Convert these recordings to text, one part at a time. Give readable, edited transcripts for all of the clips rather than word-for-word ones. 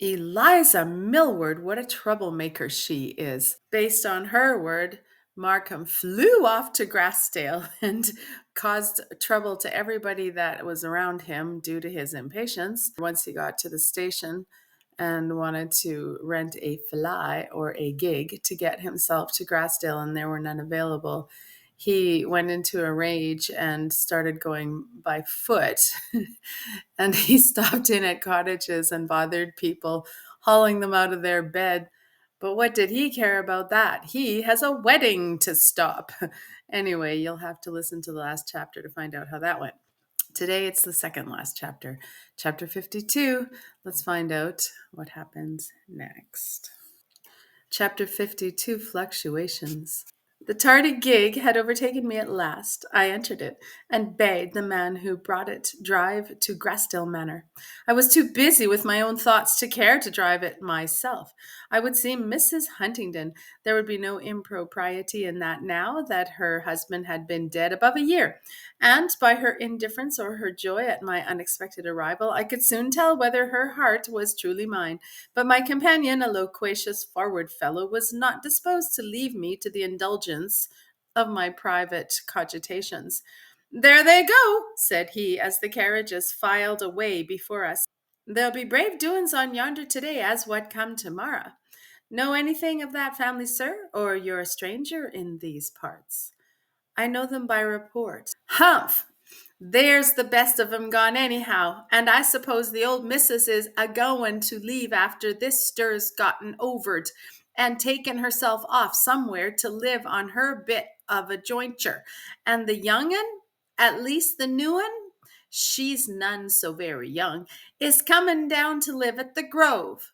Eliza Millward, what a troublemaker she is. Based on her word, Markham flew off to Grassdale and caused trouble to everybody that was around him due to his impatience. Once he got to the station and wanted to rent a fly or a gig to get himself to Grassdale, and there were none available, he went into a rage and started going by foot. And he stopped in at cottages and bothered people, hauling them out of their bed. But what did he care about that? He has a wedding to stop. Anyway, you'll have to listen to the last chapter to find out how that went. Today it's the second last chapter, chapter 52. Let's find out what happens next. Chapter 52, Fluctuations. The tardy gig had overtaken me at last. I entered it and bade the man who brought it drive to Grassdale Manor. I was too busy with my own thoughts to care to drive it myself. I would see Mrs. Huntingdon. There would be no impropriety in that now that her husband had been dead above a year, and by her indifference or her joy at my unexpected arrival, I could soon tell whether her heart was truly mine. But my companion, a loquacious, forward fellow, was not disposed to leave me to the indulgence of my private cogitations. "There they go," said he, as the carriages filed away before us. "There'll be brave doings on yonder today, as what come tomorrow. Know anything of that family, sir, or you're a stranger in these parts?" "I know them by report." "Humph! There's the best of 'em gone anyhow, and I suppose the old missus is a-goin' to leave after this stir's gotten overed, and taken herself off somewhere to live on her bit of a jointure. And the young un, at least the new un, she's none so very young, is coming down to live at the Grove."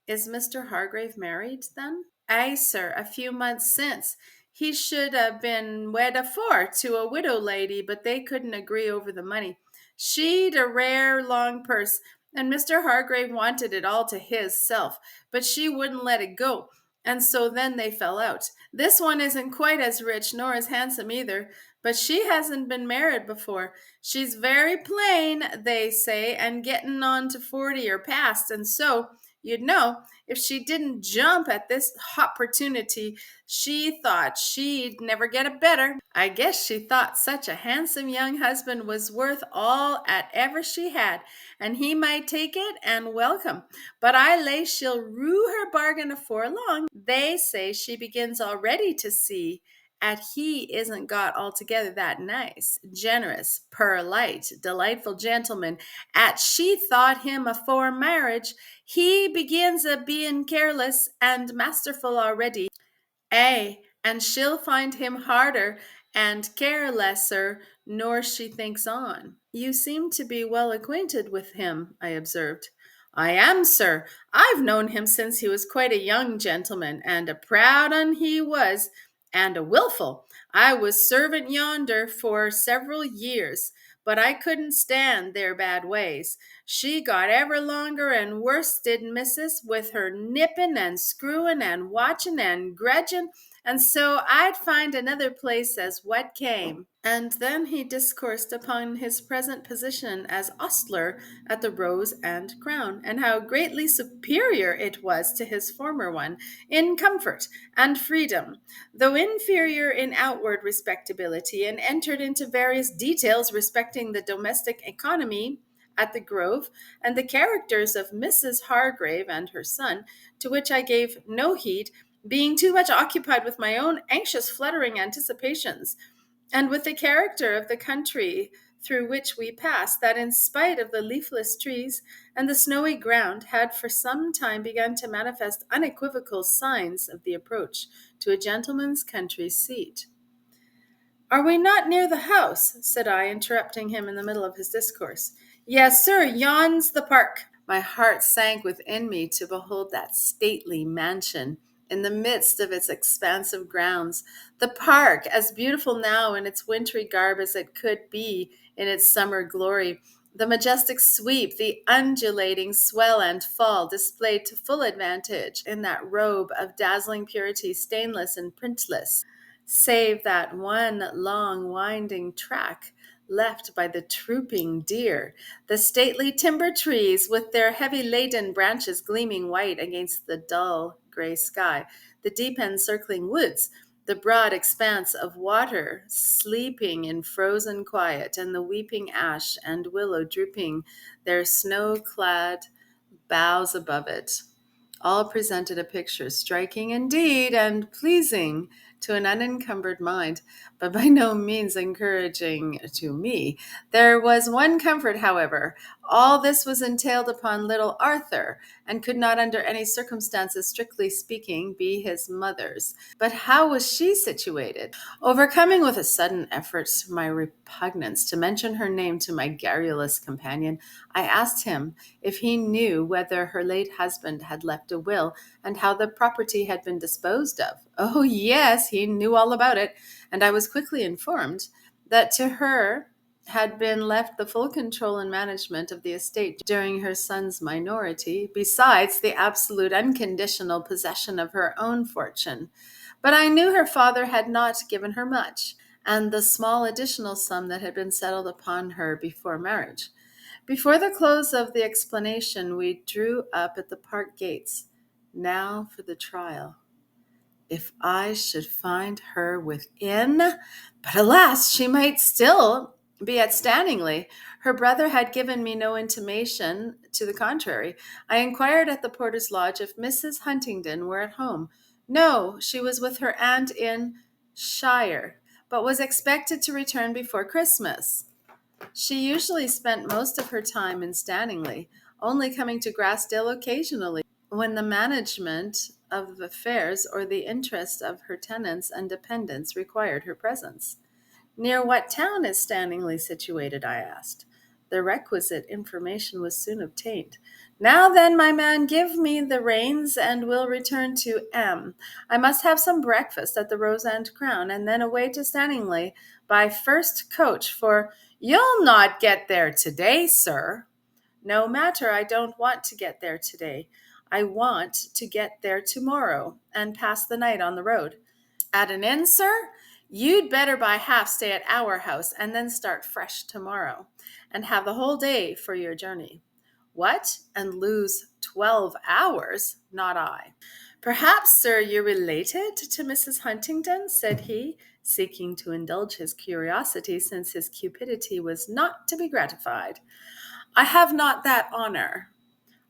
"Is Mr. Hargrave married, then?" "Ay, sir, a few months since. He should have been wed afore to a widow lady, but they couldn't agree over the money. She'd a rare long purse, and Mr. Hargrave wanted it all to his self, but she wouldn't let it go, and so then they fell out. This one isn't quite as rich nor as handsome either, but she hasn't been married before. She's very plain, they say, and getting on to 40 or past, and so, you'd know, if she didn't jump at this opportunity, she thought she'd never get a better. I guess she thought such a handsome young husband was worth all 'at ever she had, and he might take it and welcome. But I lay she'll rue her bargain afore long. They say she begins already to see 'at he isn't got altogether that nice, generous, perlite, delightful gentleman 'at she thought him afore marriage. He begins a being careless and masterful already. Ay, and she'll find him harder and carelesser nor she thinks on." "You seem to be well acquainted with him," I observed. "I am, sir. I've known him since he was quite a young gentleman, and a proud un he was, and a wilful. I was servant yonder for several years, but I couldn't stand their bad ways. She got ever longer and worse did missus, with her nipping and screwing and watching and grudging, and so I'd find another place as what came." And then he discoursed upon his present position as ostler at the Rose and Crown, and how greatly superior it was to his former one in comfort and freedom, though inferior in outward respectability, and entered into various details respecting the domestic economy at the Grove, and the characters of Mrs. Hargrave and her son, to which I gave no heed, being too much occupied with my own anxious fluttering anticipations, and with the character of the country through which we passed, that in spite of the leafless trees and the snowy ground, had for some time begun to manifest unequivocal signs of the approach to a gentleman's country seat. "Are we not near the house?" said I, interrupting him in the middle of his discourse. "Yes, sir, yon's the park." My heart sank within me to behold that stately mansion in the midst of its expansive grounds. The park, as beautiful now in its wintry garb as it could be in its summer glory. The majestic sweep, the undulating swell and fall displayed to full advantage in that robe of dazzling purity, stainless and printless, save that one long winding track left by the trooping deer, the stately timber trees with their heavy laden branches gleaming white against the dull gray sky, the deep encircling woods, the broad expanse of water sleeping in frozen quiet, and the weeping ash and willow drooping their snow-clad boughs above it, all presented a picture striking indeed and pleasing to an unencumbered mind, but by no means encouraging to me. There was one comfort, however. All this was entailed upon little Arthur, and could not under any circumstances, strictly speaking, be his mother's. But how was she situated? Overcoming with a sudden effort my repugnance to mention her name to my garrulous companion, I asked him if he knew whether her late husband had left a will, and how the property had been disposed of. Oh, yes, he knew all about it, and I was quickly informed that to her had been left the full control and management of the estate during her son's minority, besides the absolute unconditional possession of her own fortune. But I knew her father had not given her much, and the small additional sum that had been settled upon her before marriage. Before the close of the explanation, we drew up at the park gates. Now for the trial. If I should find her within, but alas, she might still be at Staningley. Her brother had given me no intimation to the contrary. I inquired at the porter's lodge if Mrs. Huntingdon were at home. No, she was with her aunt in Shire, but was expected to return before Christmas. She usually spent most of her time in Staningley, only coming to Grassdale occasionally when the management of affairs or the interest of her tenants and dependents required her presence. Near what town is Staningley situated? I asked. The requisite information was soon obtained. Now then, my man, give me the reins, and we'll return to M. I must have some breakfast at the Rose and Crown, and then away to Staningley by first coach, for you'll not get there today, sir. No matter, I don't want to get there today. I want to get there tomorrow and pass the night on the road. At an inn, sir? You'd better by half stay at our house and then start fresh tomorrow and have the whole day for your journey. What? And lose 12 hours? Not I. Perhaps, sir, you're related to Mrs. Huntingdon, said he, seeking to indulge his curiosity since his cupidity was not to be gratified. I have not that honor.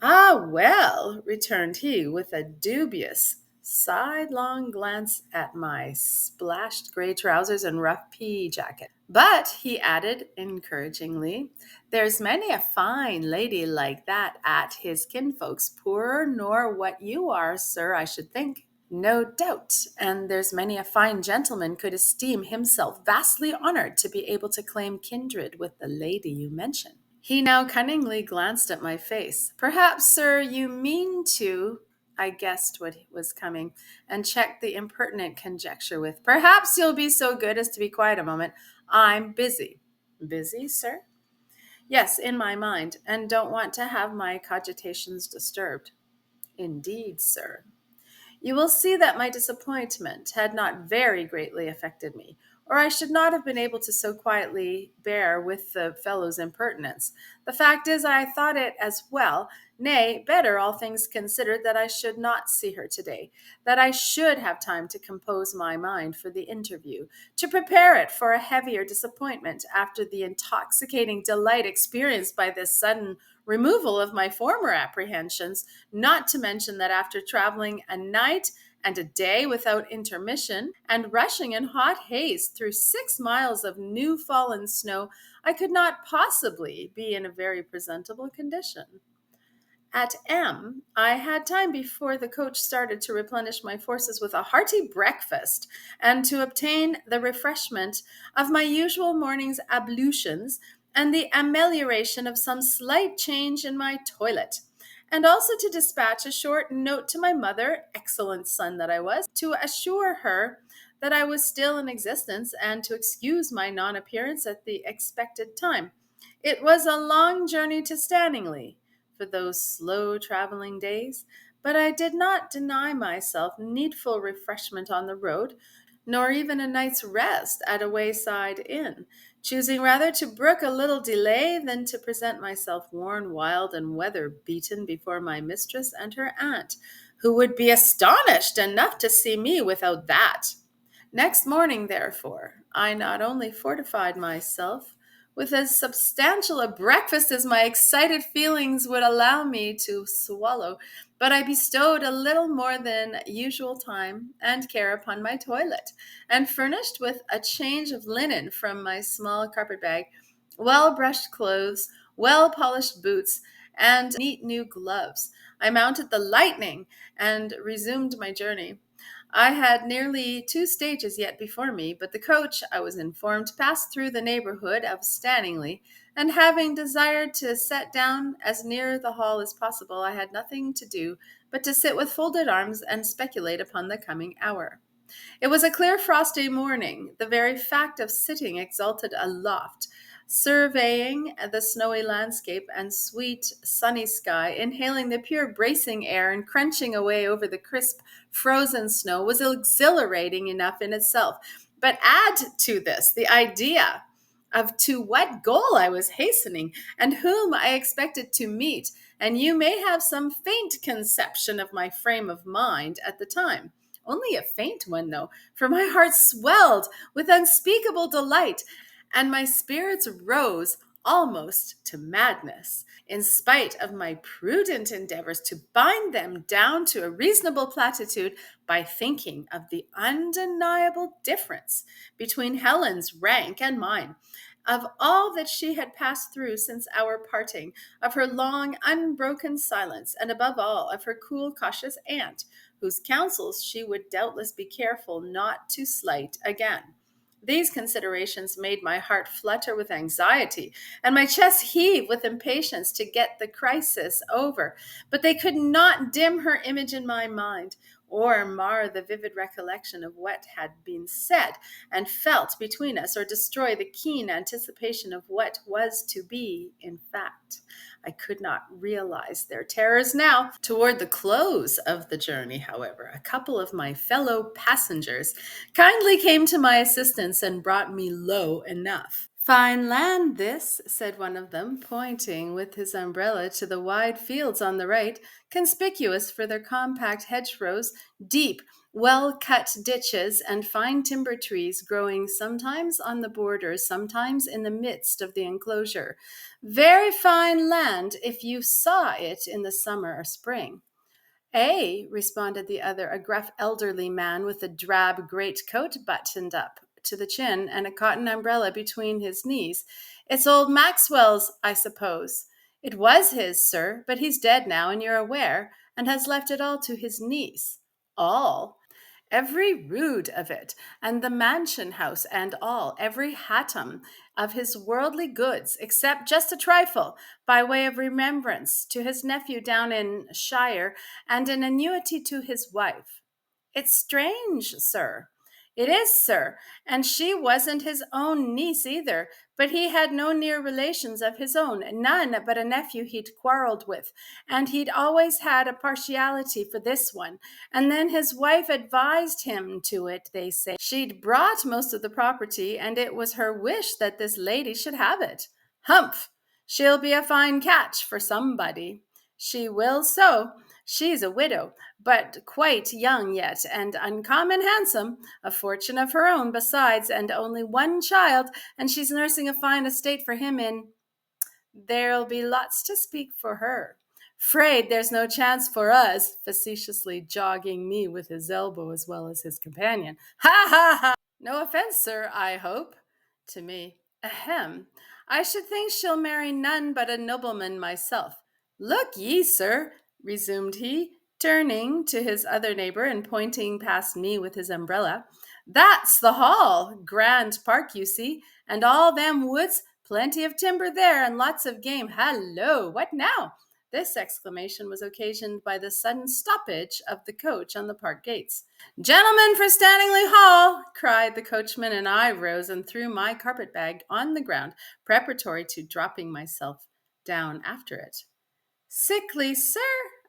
Ah, well, returned he with a dubious, sidelong glance at my splashed gray trousers and rough pea jacket. But, he added encouragingly, there's many a fine lady like that at his kinfolk's, poorer nor what you are, sir, I should think. No doubt, and there's many a fine gentleman could esteem himself vastly honored to be able to claim kindred with the lady you mention. He now cunningly glanced at my face. Perhaps, sir, you mean to... I guessed what was coming, and checked the impertinent conjecture with, perhaps you'll be so good as to be quiet a moment. I'm busy. Busy, sir? Yes, in my mind, and don't want to have my cogitations disturbed. Indeed, sir. You will see that my disappointment had not very greatly affected me, or I should not have been able to so quietly bear with the fellow's impertinence. The fact is, I thought it as well, nay, better, all things considered, that I should not see her today, that I should have time to compose my mind for the interview, to prepare it for a heavier disappointment after the intoxicating delight experienced by this sudden removal of my former apprehensions, not to mention that after traveling a night and a day without intermission, and rushing in hot haste through 6 miles of new fallen snow, I could not possibly be in a very presentable condition. At M, I had time before the coach started to replenish my forces with a hearty breakfast, and to obtain the refreshment of my usual morning's ablutions, and the amelioration of some slight change in my toilet, and also to dispatch a short note to my mother, excellent son that I was, to assure her that I was still in existence, and to excuse my non-appearance at the expected time. It was a long journey to Staningley for those slow traveling days, but I did not deny myself needful refreshment on the road, nor even a night's rest at a wayside inn, choosing rather to brook a little delay than to present myself worn, wild, and weather-beaten before my mistress and her aunt, who would be astonished enough to see me without that. Next morning, therefore, I not only fortified myself with as substantial a breakfast as my excited feelings would allow me to swallow, but I bestowed a little more than usual time and care upon my toilet, and furnished with a change of linen from my small carpet bag, well brushed clothes, well polished boots, and neat new gloves. I mounted the Lightning and resumed my journey. I had nearly 2 stages yet before me, but the coach, I was informed, passed through the neighborhood of Staningley, and having desired to set down as near the hall as possible, I had nothing to do but to sit with folded arms and speculate upon the coming hour. It was a clear frosty morning. The very fact of sitting exalted aloft, surveying the snowy landscape and sweet sunny sky, inhaling the pure bracing air and crunching away over the crisp frozen snow was exhilarating enough in itself. But add to this the idea of to what goal I was hastening and whom I expected to meet, and you may have some faint conception of my frame of mind at the time. Only a faint one, though, for my heart swelled with unspeakable delight, and my spirits rose almost to madness, in spite of my prudent endeavors to bind them down to a reasonable platitude by thinking of the undeniable difference between Helen's rank and mine, of all that she had passed through since our parting, of her long, unbroken silence, and above all, of her cool, cautious aunt, whose counsels she would doubtless be careful not to slight again. These considerations made my heart flutter with anxiety and my chest heave with impatience to get the crisis over, but they could not dim her image in my mind, or mar the vivid recollection of what had been said and felt between us, or destroy the keen anticipation of what was to be in fact. I could not realize their terrors now. Toward the close of the journey, however, a couple of my fellow passengers kindly came to my assistance and brought me low enough. "Fine land, this," said one of them, pointing with his umbrella to the wide fields on the right, conspicuous for their compact hedgerows, deep, well-cut ditches, and fine timber trees growing sometimes on the borders, sometimes in the midst of the enclosure. "Very fine land if you saw it in the summer or spring." "Eh," responded the other, a gruff elderly man with a drab greatcoat buttoned up to the chin and a cotton umbrella between his knees. "It's old Maxwell's, I suppose." "It was his, sir, but he's dead now, and you're aware, and has left it all to his niece." "All?" "Every rood of it, and the mansion house and all, every hatom of his worldly goods, except just a trifle, by way of remembrance, to his nephew down in shire, and an annuity to his wife." "It's strange, sir." "It is, sir, and she wasn't his own niece either, but he had no near relations of his own, none but a nephew he'd quarreled with, and he'd always had a partiality for this one, and then his wife advised him to it, they say. She'd brought most of the property, and it was her wish that this lady should have it." "Humph! She'll be a fine catch for somebody." "She will so. She's a widow, but quite young yet, and uncommon handsome, a fortune of her own besides, and only one child, and she's nursing a fine estate for him in—" "There'll be lots to speak for her." "'Fraid there's no chance for us," facetiously jogging me with his elbow as well as his companion. "Ha, ha, ha! No offense, sir, I hope." To me, "Ahem! I should think she'll marry none but a nobleman myself." "Look ye, sir," resumed he, turning to his other neighbor and pointing past me with his umbrella. "That's the hall. Grand park, you see, and all them woods, plenty of timber there, and lots of game. Hallo! What now?" This exclamation was occasioned by the sudden stoppage of the coach on the park gates. "Gentlemen for Staningley Hall!" cried the coachman, and I rose and threw my carpet-bag on the ground, preparatory to dropping myself down after it. "Sickly, sir?"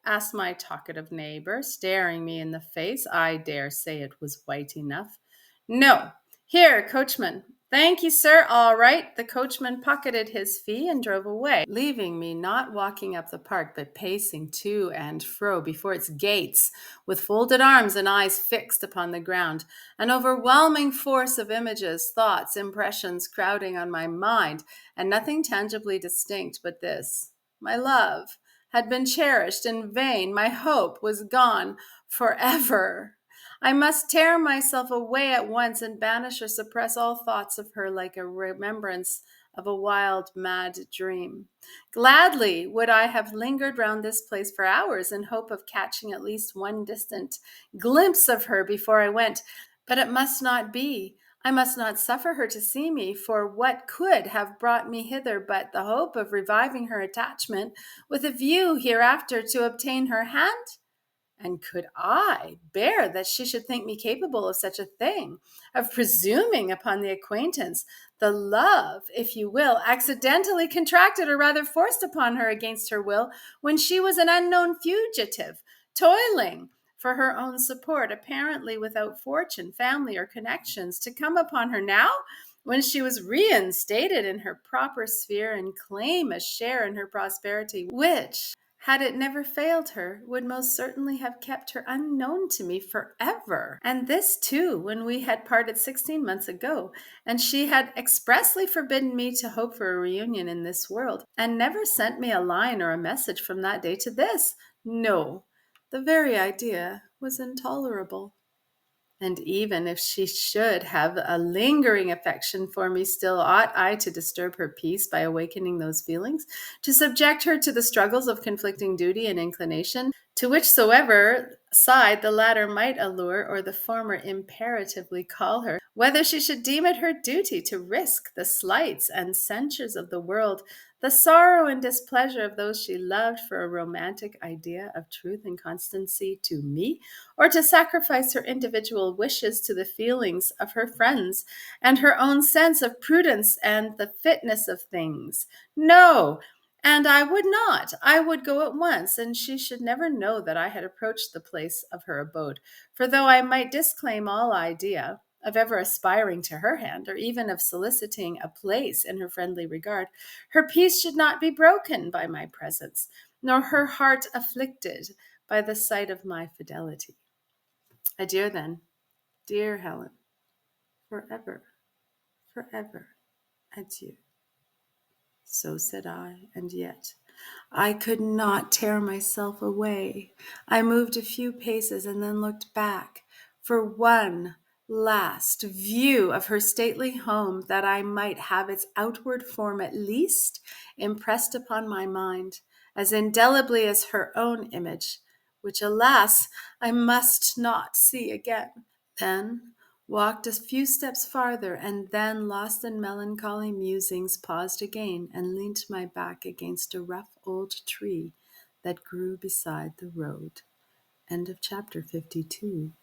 asked my talkative neighbor, staring me in the face. I dare say it was white enough. "No. Here, coachman," Thank you, sir. All right. The coachman pocketed his fee and drove away, leaving me not walking up the park, but pacing to and fro before its gates, with folded arms and eyes fixed upon the ground. An overwhelming force of images, thoughts, impressions crowding on my mind, and nothing tangibly distinct but this. My love had been cherished in vain. My hope was gone forever. I must tear myself away at once and banish or suppress all thoughts of her like a remembrance of a wild, mad dream. Gladly would I have lingered round this place for hours in hope of catching at least one distant glimpse of her before I went, but it must not be. I must not suffer her to see me, for what could have brought me hither but the hope of reviving her attachment with a view hereafter to obtain her hand? And could I bear that she should think me capable of such a thing, of presuming upon the acquaintance, the love, if you will, accidentally contracted or rather forced upon her against her will, when she was an unknown fugitive, toiling for her own support, apparently without fortune, family, or connections, to come upon her now, when she was reinstated in her proper sphere and claim a share in her prosperity, which, had it never failed her, would most certainly have kept her unknown to me forever. And this too, when we had parted 16 months ago, and she had expressly forbidden me to hope for a reunion in this world, and never sent me a line or a message from that day to this. No, the very idea was intolerable. And even if she should have a lingering affection for me still, ought I to disturb her peace by awakening those feelings, to subject her to the struggles of conflicting duty and inclination, to whichsoever side the latter might allure or the former imperatively call her, whether she should deem it her duty to risk the slights and censures of the world, the sorrow and displeasure of those she loved for a romantic idea of truth and constancy to me, or to sacrifice her individual wishes to the feelings of her friends and her own sense of prudence and the fitness of things. No, and I would not. I would go at once, and she should never know that I had approached the place of her abode. For though I might disclaim all idea of ever aspiring to her hand, or even of soliciting a place in her friendly regard, her peace should not be broken by my presence, nor her heart afflicted by the sight of my fidelity. Adieu, then, dear Helen, forever, forever, adieu. So said I, and yet I could not tear myself away. I moved a few paces and then looked back for one last view of her stately home, that I might have its outward form at least impressed upon my mind as indelibly as her own image, which, alas, I must not see again. Then walked a few steps farther, and then, lost in melancholy musings, paused again and leant my back against a rough old tree that grew beside the road. End of chapter 52.